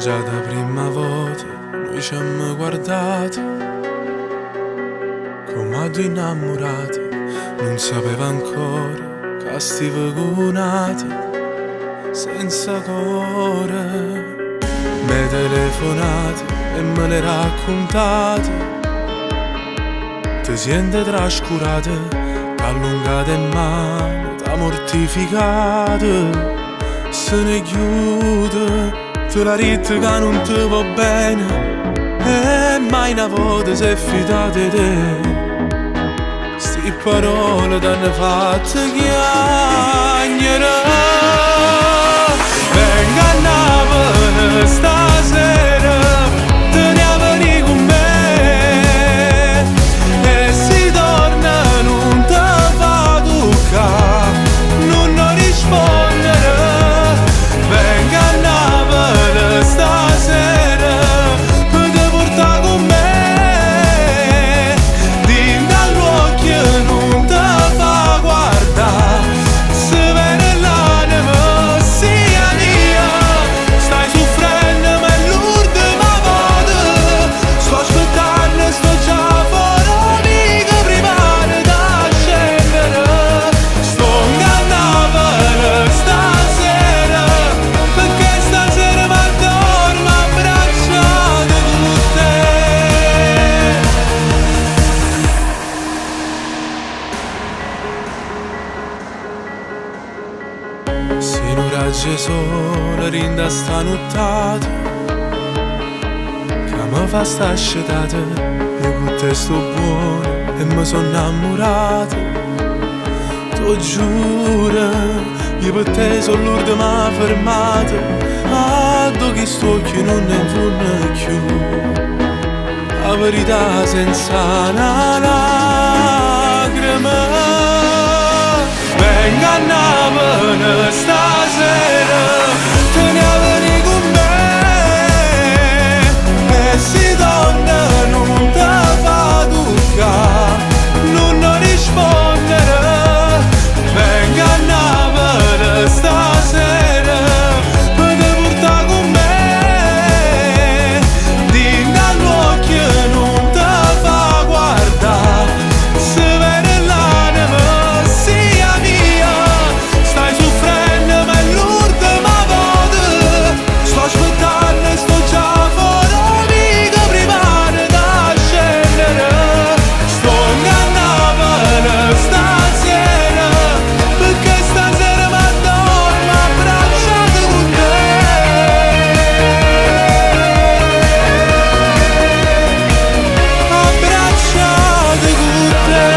Già da prima volta noi ci abbiamo guardato come a due innamorati, non sapeva ancora che stiamo nati senza cuore. Mi telefonate e me le raccontate, ti sente trascurate, allungate in mano, da mortificate. Se ne chiude, te la rite che non ti va bene, e mai una volta sei fidata di te. Sti parole t'hanno fatto chiagnere. Venga a Napoli stasera, te ne avveni con me, e si torna non te fa toccare, non rispondere. Venga a Napoli stasera, per te portare con me, dinda all'occhio non te fa guardare. Se viene l'anima sia mia, stai soffrendo ma è l'ultima volta. Sto aspettando e sto già fuori, amica privata da scendere. Sto a Napoli stasera, perché stasera mi addormo abbracciato con te. Se non raggi sole rinda sta nottata, che mi fa sta scetata, io con te sto buono e mi sono innamorato. T'ho giuro, io per te sono l'ultima fermata, a dove sto occhio non ne fanno più. La verità senza una lacrima. Venga a Napoli stasera, te ne avveni con me, e si torna non te fa toccare, non rispondere. Venga a Napoli stasera, per te portare con me, dinda all'occhio non te fa guardare. Se viene l'anima sia mia, stai soffrendo ma è l'ultima volta. Sto aspettando e sto già fuori, amica privata da scendere. Sto a Napoli stasera, perché stasera mi addormo abbracciato con te. Abbracciato con te.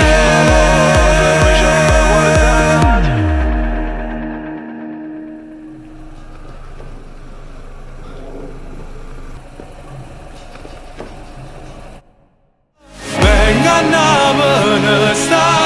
Venga a Napoli stasera,